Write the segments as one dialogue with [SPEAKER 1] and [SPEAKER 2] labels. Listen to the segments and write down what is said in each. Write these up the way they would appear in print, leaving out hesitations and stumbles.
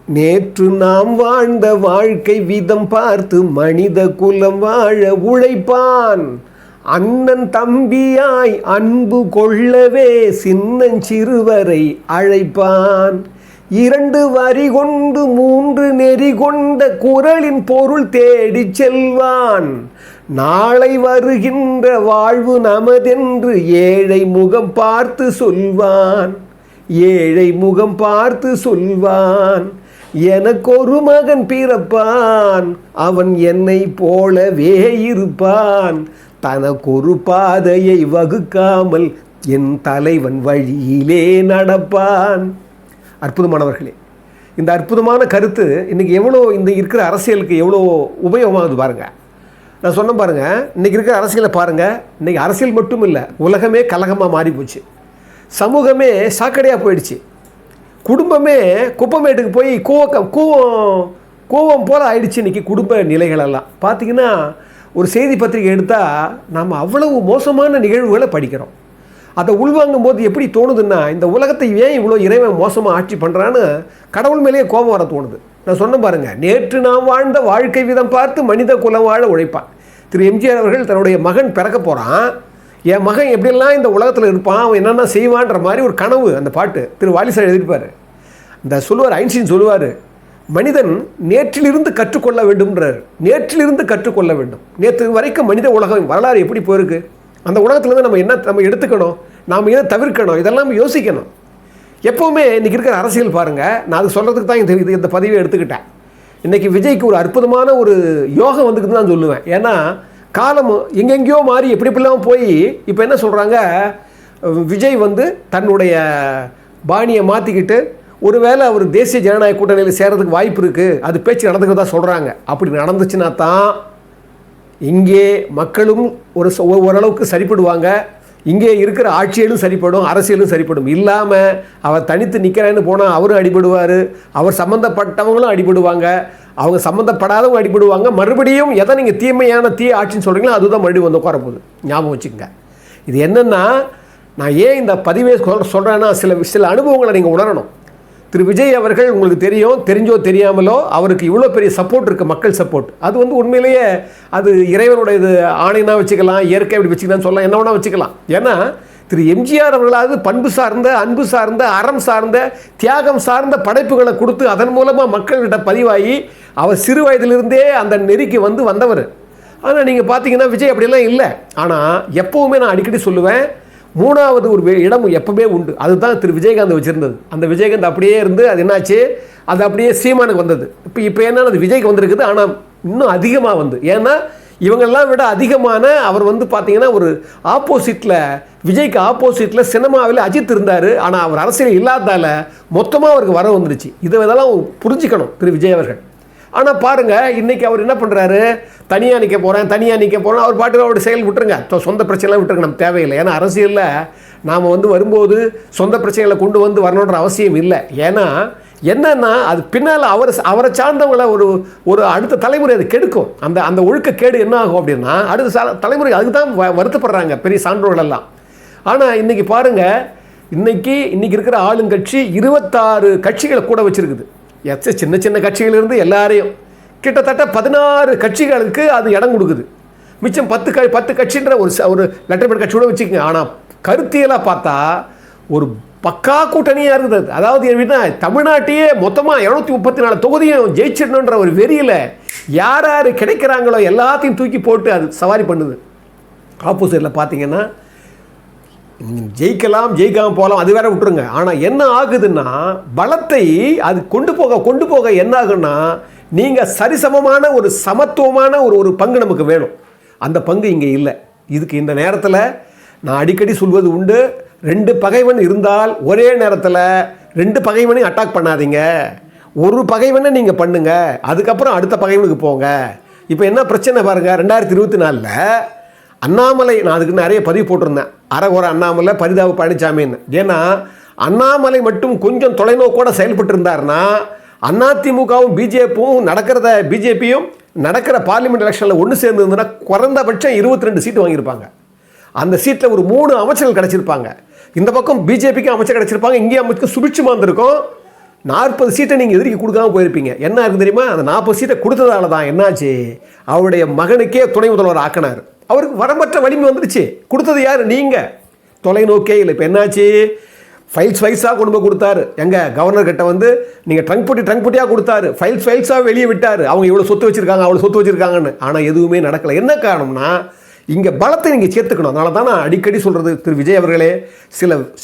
[SPEAKER 1] நேற்று நாம் வாழ்ந்த வாழ்க்கை விதம் பார்த்து மனித குலம் வாழ உழைப்பான். அண்ணன் தம்பியாய் அன்பு கொள்ளவே சின்னஞ்சிறுவரை அழைப்பான். 2 வரி கொண்டு 3 நெறி கொண்ட குறளின் பொருள் தேடிச் செல்வான். நாளை வருகின்ற வாழ்வு நமதென்று ஏழை முகம் பார்த்து சொல்வான். ஏழை முகம் பார்த்து சொல்வான். எனக்கொரு மகன் பிறப்பான், அவன் என்னை போலவே இருப்பான். தனக்கொரு பாதையை வகுக்காமல் என் தலைவன் வழியிலே நடப்பான். அற்புதமானவர்களே, இந்த அற்புதமான கருத்து இன்றைக்கி எவ்வளோ இந்த இருக்கிற அரசியலுக்கு எவ்வளோ உபயோகமாகுது பாருங்கள். நான் சொன்ன பாருங்கள், இன்றைக்கி இருக்கிற அரசியலை பாருங்கள். இன்றைக்கி அரசியல் மட்டும் இல்லை, உலகமே கலகமாக மாறி போச்சு. சமூகமே சாக்கடையாக போயிடுச்சு. குடும்பமே குப்பமேட்டுக்கு போய் கூவம் போல் ஆயிடுச்சு. இன்றைக்கி குடும்ப நிலைகளெல்லாம் பார்த்திங்கன்னா, ஒரு செய்தி பத்திரிகை எடுத்தால் நாம் அவ்வளவு மோசமான நிகழ்வுகளை படிக்கிறோம். அதை உள்வாங்கும் போது எப்படி தோணுதுன்னா, இந்த உலகத்தை ஏன் இவ்வளோ இறைவன் மோசமாக ஆட்சி பண்ணுறான்னு கடவுள் மேலேயே கோபம் வர தோணுது. நான் சொன்ன பாருங்கள், நேற்று நாம் வாழ்ந்த வாழ்க்கை விதம் பார்த்து மனித குலம் வாழ உழைப்பான். திரு எம்ஜிஆர் அவர்கள் தன்னுடைய மகன் பிறக்க போகிறான். என் மகன் எப்படிலாம் இந்த உலகத்தில் இருப்பான், அவன் என்னென்ன செய்வான்ற மாதிரி ஒரு கனவு. அந்த பாட்டு திரு வாலிசார் எழுதியிருப்பார். இந்த சொல்லுவார், ஐன்ஸ்டீன் சொல்லுவார், மனிதன் நேற்றிலிருந்து கற்றுக்கொள்ள வேண்டும்ன்றார். நேற்றிலிருந்து கற்றுக்கொள்ள வேண்டும். நேற்று வரைக்கும் மனித உலகம் வரலாறு எப்படி போயிருக்கு, அந்த உலகத்துலேருந்து நம்ம எடுத்துக்கணும், நாம் எதை தவிர்க்கணும், இதெல்லாம் யோசிக்கணும். எப்போவுமே இன்றைக்கி இருக்கிற அரசியல் பாருங்கள். நான் அது சொல்கிறதுக்கு தான் இந்த பதிவை எடுத்துக்கிட்டேன். இன்றைக்கி விஜய்க்கு ஒரு அற்புதமான ஒரு யோகம் வந்துக்குதுன்னு தான் சொல்லுவேன். ஏன்னா காலம் எங்கெங்கேயோ மாறி எப்படிலாம் போய் இப்போ என்ன சொல்கிறாங்க, விஜய் தன்னுடைய பாணியை மாற்றிக்கிட்டு ஒருவேளை அவர் தேசிய ஜனநாயக கூட்டணியில் சேரதுக்கு வாய்ப்பு இருக்குது, அது பேச்சு நடந்துக்கிறதா சொல்கிறாங்க. அப்படி நடந்துச்சுன்னா தான் இங்கே மக்களும் ஓரளவுக்கு சரிப்படுவாங்க, இங்கே இருக்கிற ஆட்சியிலும் சரிப்படும், அரசியலும் சரிப்படும். இல்லாமல் அவர் தனித்து நிற்கிறேன்னு போனால் அவரும் அடிபடுவார், அவர் சம்மந்தப்பட்டவங்களும் அடிபடுவாங்க, அவங்க சம்மந்தப்படாதவங்க அடிபடுவாங்க. மறுபடியும் எதை நீங்கள் தீமையான ஆட்சின்னு சொல்கிறீங்களோ அதுதான் மறுபடியும் உட்கார போகுது. ஞாபகம் வச்சுக்கோங்க. இது என்னென்னா, நான் ஏன் இந்த பதிவே சொல்கிறேன்னா, சில அனுபவங்களை நீங்கள் உணரணும். திரு விஜய் அவர்கள் உங்களுக்கு தெரிஞ்சோ தெரியாமலோ அவருக்கு இவ்வளோ பெரிய சப்போர்ட் இருக்குது, மக்கள் சப்போர்ட். அது உண்மையிலேயே அது இறைவனுடைய இது ஆணைனா வச்சுக்கலாம், இயற்கை அப்படி வச்சுக்கலாம்னு சொல்லலாம், என்ன வேணால் வச்சுக்கலாம். ஏன்னா திரு எம்ஜிஆர் அவர்களாவது பண்பு சார்ந்த, அன்பு சார்ந்த, அறம் சார்ந்த, தியாகம் சார்ந்த படைப்புகளை கொடுத்து அதன் மூலமாக மக்கள்கிட்ட பதிவாகி அவர் சிறு வயதிலிருந்தே அந்த நெறிக்கு வந்தவர். ஆனால் நீங்கள் பார்த்தீங்கன்னா விஜய் அப்படிலாம் இல்லை. ஆனால் எப்போவுமே நான் அடிக்கடி சொல்லுவேன், 3வது ஒரு இடம் எப்பவுமே உண்டு. அதுதான் திரு விஜயகாந்த் வச்சுருந்தது. அந்த விஜயகாந்த் அப்படியே இருந்து அது என்னாச்சு, அது அப்படியே சீமானுக்கு வந்தது. இப்போ என்னன்னா அது விஜய்க்கு வந்திருக்குது. ஆனால் இன்னும் அதிகமாக ஏன்னா இவங்கெல்லாம் விட அதிகமான அவர் பார்த்தீங்கன்னா ஒரு ஆப்போசிட்டில், விஜய்க்கு ஆப்போசிட்டில் சினிமாவில் அஜித் இருந்தார். ஆனால் அவர் அரசியல் இல்லாததால் மொத்தமாக அவருக்கு வர வந்துடுச்சு. இதெல்லாம் புரிஞ்சுக்கணும் திரு விஜய் அவர்கள். ஆனால் பாருங்கள், இன்றைக்கி அவர் என்ன பண்ணுறாரு, தனியாக நிற்க போகிறேன் அவர் பாட்டுக்கு அவருடைய செயல் விட்டுருங்க, சொந்த பிரச்சனைலாம் விட்டுருங்க, நம்ம தேவையில்லை. ஏன்னா அரசியலில் நாம் வரும்போது சொந்த பிரச்சனைகளை கொண்டு வரணுன்ற அவசியம் இல்லை. ஏன்னா என்னன்னா அது பின்னால் அவரை சார்ந்தவங்களை ஒரு அடுத்த தலைமுறை அது கெடுக்கும். அந்த ஒழுக்க கேடு என்ன ஆகும் அப்படின்னா, அடுத்த தலைமுறை அதுக்கு தான் வருத்தப்படுறாங்க பெரிய சான்றோர்கள் எல்லாம். ஆனால் இன்றைக்கி பாருங்கள், இன்றைக்கி இருக்கிற ஆளுங்கட்சி 26 கட்சிகளை கூட வச்சுருக்குது. சின்ன சின்ன கட்சிகளிலிருந்து எல்லாரையும் கிட்டத்தட்ட 16 கட்சிகளுக்கு அது இடம் கொடுக்குது. மிச்சம் 10 கட்சின்ற ஒரு லெட்டர்பேட் கட்சியோட வச்சுக்கோங்க. ஆனால் கருத்தியலாக பார்த்தா ஒரு பக்கா கூட்டணியாக இருக்குது. அதாவது எப்படின்னா, தமிழ்நாட்டையே மொத்தமாக 234 தொகுதியும் ஜெயிச்சிடணுன்ற ஒரு வெறியில் யார் கிடைக்கிறாங்களோ எல்லாத்தையும் தூக்கி போட்டு அது சவாரி பண்ணுது. ஆப்போசிட்டில் பார்த்தீங்கன்னா ஜெயிக்காமல் போகலாம், அது வேற விட்டுருங்க. ஆனால் என்ன ஆகுதுன்னா, பலத்தை அது கொண்டு போக என்ன ஆகுன்னா, நீங்கள் சரிசமமான ஒரு சமத்துவமான ஒரு பங்கு நமக்கு வேணும். அந்த பங்கு இங்கே இல்லை. இதுக்கு இந்த நேரத்தில் நான் அடிக்கடி சொல்வது உண்டு, 2 பகைவன் இருந்தால் ஒரே நேரத்தில் 2 பகைவனையும் அட்டாக் பண்ணாதீங்க. ஒரு பகைவனை நீங்கள் பண்ணுங்க, அதுக்கப்புறம் அடுத்த பகைவனுக்கு போங்க. இப்போ என்ன பிரச்சனை பாருங்கள், 2024 அண்ணாமலை, நான் அதுக்கு நிறைய பதிவு போட்டிருந்தேன், அரகுர அண்ணாமலை, பரிதாப பழனிசாமின்னு. ஏன்னா அண்ணாமலை மட்டும் கொஞ்சம் தொலைநோக்கோட செயல்பட்டு இருந்தாருன்னா, அதிமுகவும் பிஜேபியும் நடக்கிற பார்லிமெண்ட் எலெக்ஷனில் ஒன்று சேர்ந்துருந்ததுன்னா குறைந்தபட்சம் 22 சீட்டு வாங்கியிருப்பாங்க. அந்த சீட்டில் ஒரு 3 அமைச்சர்கள் கிடச்சிருப்பாங்க. இந்த பக்கம் பிஜேபிக்கு அமைச்சர் கிடச்சிருப்பாங்க, இங்கே அமைச்சர் சுபிட்சமாக இருந்திருக்கும். 40 சீட்டை நீங்கள் எதிரிக்கு கொடுக்காம போயிருப்பீங்க. என்ன இருக்கு தெரியுமா? அந்த 40 சீட்டை கொடுத்ததால தான் என்னாச்சு, அவருடைய மகனுக்கே துணை முதல்வர் ஆக்கினார். அவருக்கு வரம்பற்ற வலிமை வந்துடுச்சு. கொடுத்தது யார்? நீங்கள். தொலைநோக்கே இல்லை. இப்போ என்னாச்சு, ஃபைல்ஸ் ஃபைல்ஸாக கொண்டு போய் கொடுத்தாரு. எங்கள் கவர்னர்கிட்ட வந்து நீங்கள் ட்ரங்க் பொட்டியாக கொடுத்தாரு. ஃபைல்ஸாக வெளியே விட்டார். அவங்க இவ்வளோ சொத்து வச்சுருக்காங்க, அவ்வளோ சொத்து வச்சுருக்காங்கன்னு. ஆனால் எதுவுமே நடக்கலை. என்ன காரணம்னா, இங்கே பலத்தை நீங்கள் சேர்த்துக்கணும். அதனால தான் நான் அடிக்கடி சொல்கிறது, திரு விஜய் அவர்களே,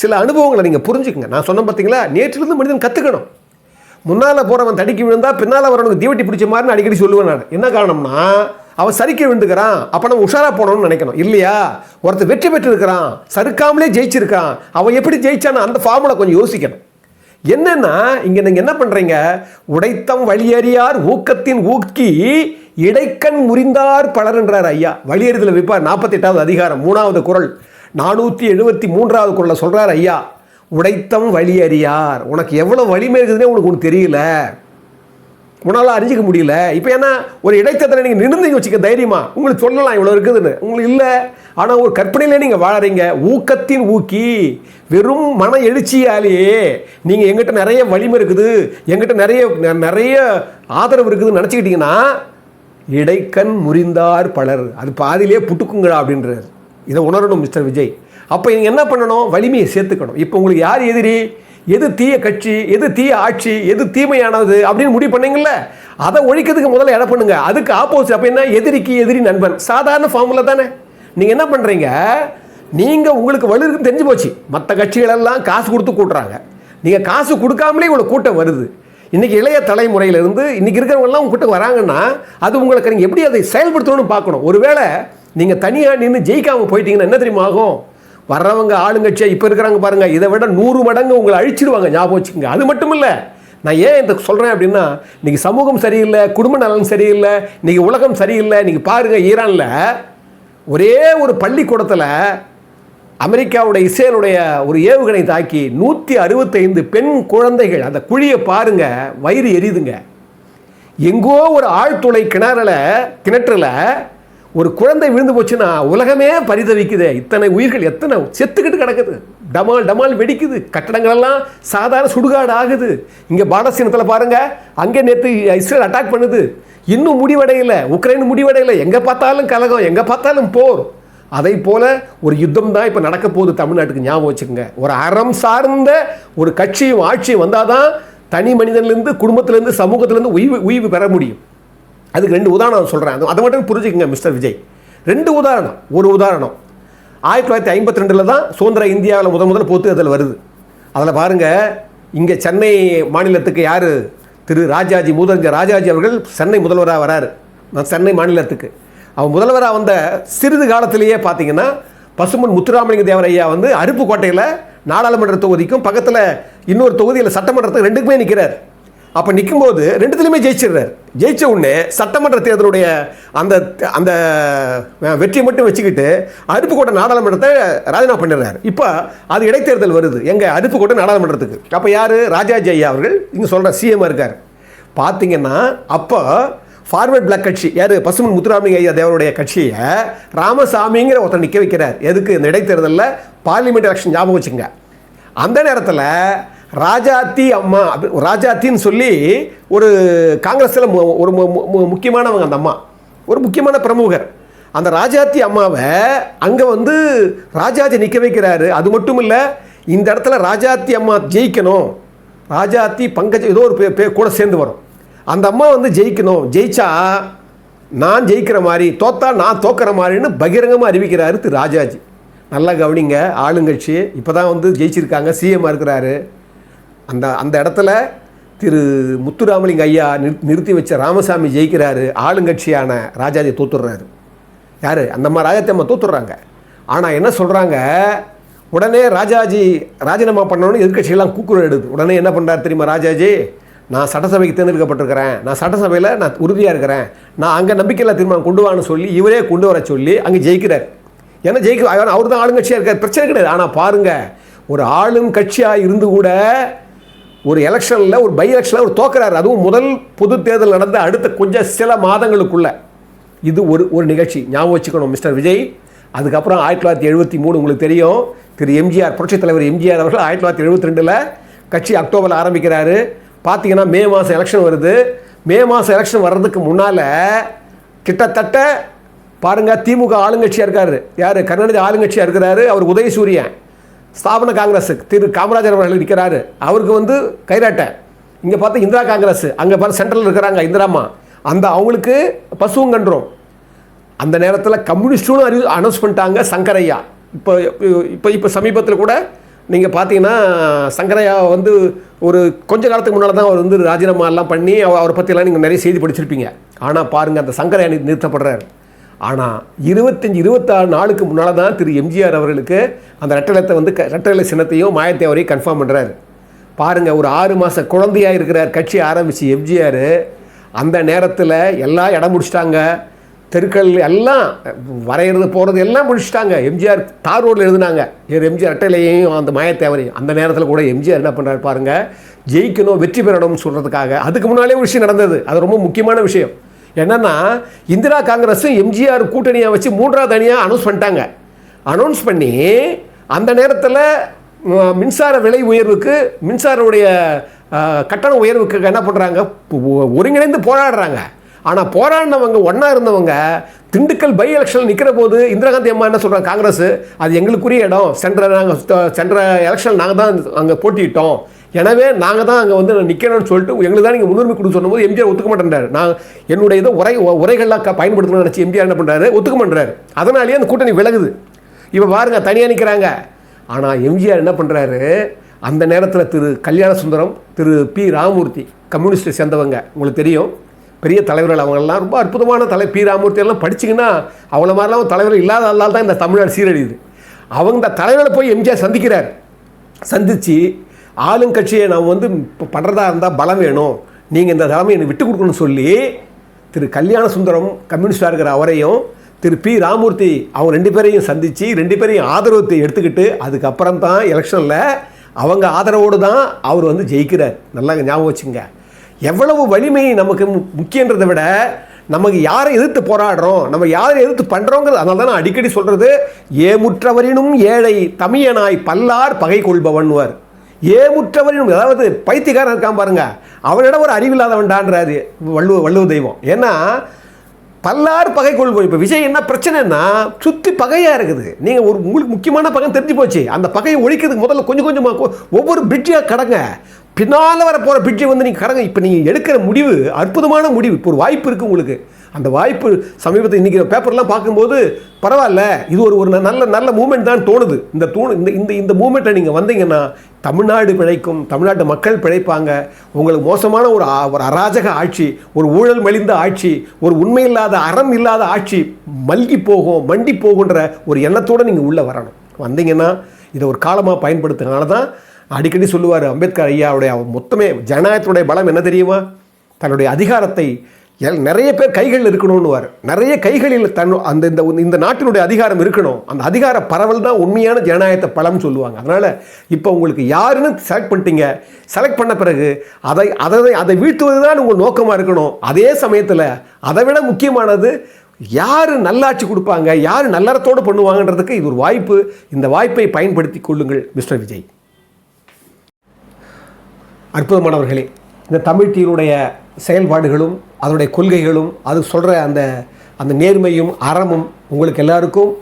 [SPEAKER 1] சில அனுபவங்களை நீங்கள் புரிஞ்சுக்கங்க. நான் சொன்னேன் பார்த்தீங்களா, நேற்றிலிருந்து மனிதன் கற்றுக்கணும். முன்னால் போகிறவன் தடிக்கி விழுந்தால் பின்னால் வரவனுக்கு தீவட்டி பிடிச்ச மாதிரின்னு அடிக்கடி சொல்லுவேன் நான். என்ன காரணம்னா, அவன் சரிக்க விழுந்துக்கிறான். அப்போ நம்ம உஷாராக போனோம்னு நினைக்கணும். இல்லையா, ஒருத்தர் வெற்றி பெற்றிருக்கிறான், சறுக்காமலே ஜெயிச்சிருக்கான், அவன் எப்படி ஜெயிச்சான்னு அந்த ஃபார்முலா கொஞ்சம் யோசிக்கணும். என்னன்னா, இங்கே நீங்கள் என்ன பண்ணுறீங்க, உடைத்தம் வழியறியார் ஊக்கத்தின் ஊக்கி இடைக்கண் முறிந்தார் பலர்ன்றார் ஐயா. வழியறிதல் வைப்பார் 48வது அதிகாரம் 3வது குறள் 473வது குறளை சொல்கிறார் ஐயா. உடைத்தம் வழியறியார். உனக்கு எவ்வளோ வலிமை இருக்குதுன்னே உனக்கு தெரியல, உன்னால் அறிஞ்சிக்க முடியல. இப்போ ஏன்னா ஒரு இடைத்தத்தில் நீங்கள் நின்று வச்சுக்க தைரியமா உங்களுக்கு சொல்லலாம் இவ்வளோ இருக்குதுன்னு, உங்களுக்கு இல்லை. ஆனால் ஒரு கற்பனையிலே நீங்கள் வாழறீங்க. ஊக்கத்தின் ஊக்கி, வெறும் மன எழுச்சியாலேயே நீங்கள் எங்கிட்ட நிறைய வலிமை இருக்குது, எங்கிட்ட நிறைய ஆதரவு இருக்குதுன்னு நினச்சிக்கிட்டீங்கன்னா, இடைக்கண் முறிந்தார் பலர், அது பாதியிலே புட்டுக்குங்களா அப்படின்றார். இதை உணரணும் மிஸ்டர் விஜய். அப்போ நீங்கள் என்ன பண்ணணும், வலிமையை சேர்த்துக்கணும். இப்போ உங்களுக்கு யார் எதிரி, எது தீய கட்சி, எது தீய ஆட்சி, எது தீமையானது அப்படின்னு முடிவு பண்ணீங்கல்ல, அதை ஒழிக்கிறதுக்கு முதல்ல இடம் பண்ணுங்க. அதுக்கு ஆப்போசிட். அப்போ என்ன, எதிரிக்கு எதிரி நண்பன், சாதாரண ஃபார்முலா தானே. நீங்கள் என்ன பண்ணுறீங்க, நீங்கள் உங்களுக்கு வலு இருக்குன்னு தெரிஞ்சு போச்சு. மற்ற கட்சிகளெல்லாம் காசு கொடுத்து கூட்டுறாங்க, நீங்கள் காசு கொடுக்காமலே இவ்வளோ கூட்டம் வருது. இன்றைக்கி இளைய தலைமுறையிலிருந்து இன்றைக்கி இருக்கிறவங்கலாம் உங்கள் கூட்டம் வராங்கன்னா, அது உங்களுக்கு நீங்கள் எப்படி அதை செயல்படுத்தணும்னு பார்க்கணும். ஒருவேளை நீங்கள் தனியாக நின்று ஜெயிக்காமல் போயிட்டீங்கன்னா என்ன தெரியுமா ஆகும், வர்றவங்க ஆளுங்கட்சியாக இப்போ இருக்கிறாங்க பாருங்கள், இதை விட 100 மடங்கு உங்களை அழிச்சிடுவாங்க. ஞாபகம் வச்சுக்கோங்க. அது மட்டும் இல்லை, நான் ஏன் இதை சொல்கிறேன் அப்படின்னா, இன்றைக்கி சமூகம் சரியில்லை, குடும்ப நலன் சரியில்லை, இன்றைக்கி உலகம் சரியில்லை. நீங்கள் பாருங்கள், ஈரானில் ஒரே ஒரு பள்ளிக்கூடத்தில் அமெரிக்காவுடைய இஸ்ரேலுடைய ஒரு ஏவுகணை தாக்கி 165 பெண் குழந்தைகள், அந்த குழியை பாருங்க, வயிறு எரியுதுங்க. எங்கோ ஒரு ஆழ்துளை கிணற்றுல ஒரு குழந்தை விழுந்து போச்சுன்னா உலகமே பரிதவிக்குது. இத்தனை உயிர்கள் எத்தனை செத்துக்கிட்டு கிடக்குது, டமால் வெடிக்குது, கட்டடங்களெல்லாம் சாதாரண சுடுகாடு ஆகுது. இங்கே பாலஸ்தீனத்தில் பாருங்க, அங்கே நேற்று இஸ்ரேல் அட்டாக் பண்ணுது. இன்னும் முடிவடையலை, உக்ரைன் முடிவடையலை. எங்கே பார்த்தாலும் கலகம், எங்கே பார்த்தாலும் போர். அதை போல ஒரு யுத்தம் தான் இப்போ நடக்க போகுது தமிழ்நாட்டுக்கு. ஞாபகம் வச்சுக்கோங்க. ஒரு அறம் சார்ந்த ஒரு கட்சியும் ஆட்சியும் வந்தால் தான் தனி மனிதன்லேருந்து, குடும்பத்திலேருந்து, சமூகத்திலேருந்து உய்வு பெற முடியும். அதுக்கு 2 உதாரணம் சொல்கிறேன், அதை மட்டும் புரிஞ்சுக்கங்க மிஸ்டர் விஜய். 2 உதாரணம். ஒரு உதாரணம், 1952 தான் சுதந்திர இந்தியாவில் முதல் பொது தேர்தல் வருது. அதில் பாருங்கள், இங்கே சென்னை மாநிலத்துக்கு யார், திரு ராஜாஜி, முதலமைச்சர் ராஜாஜி அவர்கள் சென்னை முதல்வராக வராரு. சென்னை மாநிலத்துக்கு அவன் முதல்வராக வந்த சிறிது காலத்திலேயே பார்த்தீங்கன்னா, பசும்பொன் முத்துராமலிங்க தேவர் ஐயா வந்து அருப்புக்கோட்டையில் நாடாளுமன்ற தொகுதிக்கும் பக்கத்தில் இன்னொரு தொகுதியில் சட்டமன்றத்துக்கு 2க்குமே நிற்கிறார். அப்போ நிற்கும்போது 2த்துலையுமே ஜெயிச்சிடுறார். ஜெயிச்ச உடனே சட்டமன்ற தேர்தலுடைய அந்த அந்த வெற்றியை மட்டும் வச்சுக்கிட்டு அருப்புக்கோட்டை நாடாளுமன்றத்தை ராஜினாமா பண்ணிடுறாரு. இப்போ அது இடைத்தேர்தல் வருது எங்கள் அருப்புக்கோட்டை நாடாளுமன்றத்துக்கு. அப்போ யார், ராஜாஜி ஐயா அவர்கள் இங்கே சொல்கிற சிஎம் இருக்கார். பார்த்தீங்கன்னா அப்போ ஃபார்வர்ட் பிளாக் கட்சி யார், பசுமன் முத்துராமலிங்க ஐயா தேவருடைய கட்சியை ராமசாமிங்கிற ஒருத்தர் நிற்க வைக்கிறார். எதுக்கு, இந்த இடைத்தேர்தலில் பார்லிமெண்ட் எலெக்ஷன். ஞாபகம் வச்சுங்க. அந்த நேரத்தில் ராஜாத்தி அம்மா, ராஜாத்தின்னு சொல்லி ஒரு காங்கிரஸில் ஒரு முக்கியமானவங்க, அந்த அம்மா ஒரு முக்கியமான பிரமுகர். அந்த ராஜாத்தி அம்மாவை அங்கே வந்து ராஜாஜி நிற்க வைக்கிறாரு. அது மட்டும் இல்லை, இந்த இடத்துல ராஜாத்தி அம்மா ஜெயிக்கணும், ராஜாத்தி பங்கஜ ஏதோ ஒரு கூட சேர்ந்து வரும். அந்த அம்மா வந்து ஜெயிக்கணும், ஜெயிச்சா நான் ஜெயிக்கிற மாதிரி, தோத்தா நான் தோக்கிற மாதிரின்னு பகிரங்கமாக அறிவிக்கிறாரு திரு ராஜாஜி. நல்லா கவனிங்க, ஆளுங்கட்சி இப்போ தான் வந்து ஜெயிச்சிருக்காங்க, சிஎம்மாக இருக்கிறாரு. அந்த இடத்துல திரு முத்துராமலிங்க ஐயா நிறுத்தி வச்ச ராமசாமி ஜெயிக்கிறாரு. ஆளுங்கட்சியான ராஜாஜி தோத்துடுறாரு. யார், அந்த அம்மா ராஜாத்தி அம்மா தோத்துடுறாங்க. ஆனால் என்ன சொல்கிறாங்க, உடனே ராஜாஜி ராஜினாமா பண்ணணும்னு எதிர்கட்சியெல்லாம் கூக்குரல் எடுது. உடனே என்ன பண்ணுறாரு தெரியுமா ராஜாஜி, நான் சட்டசபைக்கு தேர்ந்தெடுக்கப்பட்டிருக்கிறேன், நான் சட்டசபையில் நான் உறுதியாக இருக்கிறேன், நான் அங்கே நம்பிக்கையில் தீர்மானம் கொண்டு வான்னு சொல்லி இவரே கொண்டு வர சொல்லி அங்கே ஜெயிக்கிறார். ஏன்னா அவர் தான் ஆளுங்கட்சியாக இருக்கார், பிரச்சனை கிடையாது. ஆனால் பாருங்கள், ஒரு ஆளும் கட்சியாக இருந்து கூட ஒரு எலெக்ஷனில், ஒரு பை எலெக்ஷனில் ஒரு தோக்குறாரு. அதுவும் முதல் பொது தேர்தல் நடந்த அடுத்த சில மாதங்களுக்குள்ள. இது ஒரு நிகழ்ச்சி. ஞாபகம் வச்சுக்கணும் மிஸ்டர் விஜய். அதுக்கப்புறம் 1973 உங்களுக்கு தெரியும், திரு எம்ஜிஆர், புரட்சித் தலைவர் எம்ஜிஆர் அவர்கள் 1972 கட்சி அக்டோபரில் ஆரம்பிக்கிறாரு. பார்த்தீங்கன்னா மே மாதம் எலெக்ஷன் வருது. மே மாதம் எலெக்ஷன் வர்றதுக்கு முன்னால் கிட்டத்தட்ட பாருங்கள், திமுக ஆளுங்கட்சியாக இருக்கார். யார்? கருணாநிதி ஆளுங்கட்சியாக இருக்கிறாரு. அவர் உதயசூரியன் ஸ்தாபன காங்கிரஸ் திரு காமராஜர் அவர்கள் இருக்கிறாரு. அவருக்கு வந்து கைராட்டை. இங்கே பார்த்தா இந்திரா காங்கிரஸ், அங்கே பார்த்து சென்ட்ரல் இருக்கிறாங்க இந்திராமா, அந்த அவங்களுக்கு பசுவங்கன்றோம். அந்த நேரத்தில் கம்யூனிஸ்டும் அனௌன்ஸ் பண்ணிட்டாங்க சங்கரையா. இப்போ இப்போ இப்போ சமீபத்தில் கூட நீங்கள் பார்த்தீங்கன்னா சங்கரையா வந்து ஒரு கொஞ்ச காலத்துக்கு முன்னால் தான் அவர் வந்து ராஜினாமா எல்லாம் பண்ணி அவரை பற்றியெல்லாம் நீங்கள் நிறைய செய்தி படிச்சிருப்பீங்க. ஆனால் பாருங்கள், அந்த சங்கரையா நிறுத்தப்படுறார். ஆனால் 25-26 நாளுக்கு முன்னால் தான் திரு எம்ஜிஆர் அவர்களுக்கு அந்த ரெட்டலத்தை வந்து ரெட்டலை சின்னத்தையும் மாயத்தேவரையும் கன்ஃபார்ம் பண்ணுறாரு. பாருங்கள், ஒரு 6 மாத குழந்தையாக இருக்கிறார் கட்சி ஆரம்பித்து எம்ஜிஆர். அந்த நேரத்தில் எல்லாம் இடம் முடிச்சிட்டாங்க, தெருக்கள் எல்லாம் வரைகிறது போகிறது எல்லாம் முடிச்சுட்டாங்க. எம்ஜிஆர் தார் ரோடில் எழுதுனாங்க எம்ஜிஆர் ரெட்டலையையும் அந்த மாயத்தேவரையும். அந்த நேரத்தில் கூட எம்ஜிஆர் என்ன பண்ணுறாரு பாருங்கள், ஜெயிக்கணும் வெற்றி பெறணும்னு சொல்கிறதுக்காக. அதுக்கு முன்னாலே ஒரு விஷயம் நடந்தது, அது ரொம்ப முக்கியமான விஷயம். என்னென்னா, இந்திரா காங்கிரஸும் எம்ஜிஆர் கூட்டணியாக வச்சு 3வது அணியாக அனௌன்ஸ் பண்ணிட்டாங்க. அனௌன்ஸ் பண்ணி அந்த நேரத்தில் மின்சார விலை உயர்வுக்கு, மின்சாரனுடைய கட்டண உயர்வுக்கு என்ன பண்ணுறாங்க, ஒருங்கிணைந்து போராடுறாங்க. ஆனால் போராடினவங்க ஒன்றா இருந்தவங்க திண்டுக்கல் பை எலெக்ஷனில் நிற்கிற போது இந்திரா காந்தி அம்மா என்ன சொல்கிறாங்க, காங்கிரஸ் அது எங்களுக்குரிய இடம், சென்ற எலெக்ஷன் நாங்கள் தான் அங்கே போட்டிட்டோம், எனவே நாங்கள் தான் அங்கே வந்து நிற்கணும்னு சொல்லிட்டு எங்களுக்கு தான் நீங்கள் முன்னுரிமை கொடுத்து சொன்னபோது எம்ஜிஆர் ஒத்துக்க மாட்டேன்றார். நான் என்னுடைய இதை உரைகள்லாம் பயன்படுத்தணும்னு நினச்சி எம்ஜிஆர் என்ன பண்ணுறாரு, ஒத்துக்க மாட்டேறாரு. அதனாலேயே அந்த கூட்டணி விலகுது. இப்போ பாருங்கள், தனியாக நிற்கிறாங்க. ஆனால் எம்ஜிஆர் என்ன பண்ணுறாரு, அந்த நேரத்தில் திரு கல்யாண சுந்தரம், திரு பி ராமமூர்த்தி, கம்யூனிஸ்ட்டை சேர்ந்தவங்க, உங்களுக்கு தெரியும், பெரிய தலைவர்கள் அவங்கெல்லாம், ரொம்ப அற்புதமான பி ராமமூர்த்தி எல்லாம் படிச்சிங்கன்னா அவங்கள மாதிரிலாம் தலைவர்கள் இல்லாத ஆளால் தான் இந்த தமிழ்நாடு சீரழியுது. அவங்க இந்த தலைவரை போய் எம்ஜிஆர் சந்திக்கிறார். சந்தித்து ஆளுங்கட்சியை நான் வந்து இப்போ பண்ணுறதா இருந்தால் பலம் வேணும், நீங்கள் இந்த தலைமை என்னை விட்டு கொடுக்கணும்னு சொல்லி திரு கல்யாண சுந்தரம் கம்யூனிஸ்டாக இருக்கிற அவரையும் திரு பி ராமமூர்த்தி அவங்க 2 பேரையும் சந்தித்து 2 பேரையும் ஆதரவத்தை எடுத்துக்கிட்டு அதுக்கப்புறம் தான் எலெக்ஷனில் அவங்க ஆதரவோடு தான் அவர் வந்து ஜெயிக்கிறார். நல்லா ஞாபகம் வச்சுங்க. எவ்வளவு வலிமை நமக்கு முக்கியன்றதை விட நமக்கு யாரை எதிர்த்து போராடுறோம், நம்ம யாரை எதிர்த்து பண்ணுறோங்கிறது. அதனால தான் நான் அடிக்கடி சொல்கிறது, ஏமுற்றவரினும் ஏழை தமியனாய் பல்லார் பகை கொள்பவன்வர். ஏமுற்றவரினும், அதாவது பைத்தியக்காரன் இருக்கான் பாருங்க, அவனிடம் ஒரு அறிவில்லாதவன்டான்றாரு வள்ளுவ தெய்வம். ஏன்னா பல்லார் பகை கொள்வோம். இப்போ விஜய் என்ன பிரச்சனைன்னா, சுற்றி பகையாக இருக்குது. நீங்கள் உங்களுக்கு முக்கியமான பகை தெரிஞ்சு போச்சு. அந்த பகையை ஒழிக்கிறதுக்கு முதல்ல கொஞ்சம் கொஞ்சமாக ஒவ்வொரு பிரிட்ஜாக கடங்க, பின்னால் வர போகிற பிரிட்ஜை வந்து நீங்கள் கடங்க. இப்போ நீங்கள் எடுக்கிற முடிவு அற்புதமான முடிவு. இப்போ ஒரு வாய்ப்பு இருக்குது உங்களுக்கு. அந்த வாய்ப்பு சமீபத்தில் இன்றைக்கி பேப்பர்லாம் பார்க்கும்போது பரவாயில்ல, இது ஒரு நல்ல மூமெண்ட் தான் தோணுது. இந்த மூமெண்ட்டை நீங்கள் வந்தீங்கன்னா தமிழ்நாடு பிழைக்கும், தமிழ்நாட்டு மக்கள் பிழைப்பாங்க. உங்களுக்கு மோசமான ஒரு அராஜக ஆட்சி, ஒரு ஊழல் மலிந்த ஆட்சி, ஒரு உண்மை இல்லாத அறம் இல்லாத ஆட்சி மல்கி போகும், மண்டி போகுன்ற ஒரு எண்ணத்தோடு நீங்கள் உள்ளே வரணும். வந்தீங்கன்னா இதை ஒரு காலமாக பயன்படுத்துறதுனால தான் அடிக்கடி சொல்லுவார் அம்பேத்கர் ஐயாவுடைய மொத்தமே ஜனநாயகத்துடைய பலம் என்ன தெரியுமா, தன்னுடைய அதிகாரத்தை நிறைய பேர் கைகளில் இருக்கணும்னுவார். நிறைய கைகளில் இந்த நாட்டினுடைய அதிகாரம் இருக்கணும். அந்த அதிகார பரவல் தான் உண்மையான ஜனநாயகத்தை பலம்னு சொல்லுவாங்க. அதனால் இப்போ உங்களுக்கு யாருன்னு செலக்ட் பண்ணிட்டீங்க, செலக்ட் பண்ண பிறகு அதை வீழ்த்துவது தான் உங்கள் நோக்கமாக இருக்கணும். அதே சமயத்தில் அதை விட முக்கியமானது, யார் நல்லாட்சி கொடுப்பாங்க, யார் நல்லறத்தோடு பண்ணுவாங்கன்றதுக்கு இது ஒரு வாய்ப்பு. இந்த வாய்ப்பை பயன்படுத்தி கொள்ளுங்கள் மிஸ்டர் விஜய். அற்புதமானவர்களே, இந்த தமிழ் தீருடைய செயல்பாடுகளும் அதனுடைய கொள்கைகளும் அது சொல்கிற அந்த நேர்மையும் அறமும் உங்களுக்கு எல்லாருக்கும்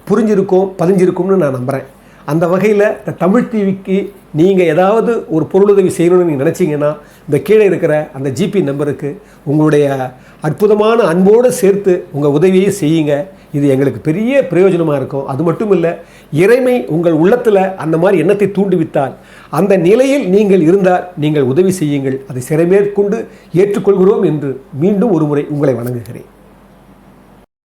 [SPEAKER 1] புரிஞ்சிருக்கும், பதிஞ்சிருக்கும்னு நான் நம்புகிறேன். அந்த வகையில் இந்த தமிழ் டிவிக்கு நீங்கள் ஏதாவது ஒரு பொருளுதவி செய்யணும்னு நீங்கள் நினச்சிங்கன்னா இந்த கீழே இருக்கிற அந்த ஜிபி நம்பருக்கு உங்களுடைய அற்புதமான அன்போடு சேர்த்து உங்கள் உதவியை செய்யுங்க. இது எங்களுக்கு பெரிய பிரயோஜனமாக இருக்கும். அது மட்டும் இல்லை, இறைமை உங்கள் உள்ளத்தில் அந்த மாதிரி எண்ணத்தை தூண்டுவித்தால், அந்த நிலையில் நீங்கள் இருந்தால் நீங்கள் உதவி செய்யுங்கள். அதை சிறைமேற்கொண்டு ஏற்றுக்கொள்கிறோம் என்று மீண்டும் ஒரு முறை உங்களை வணங்குகிறேன்.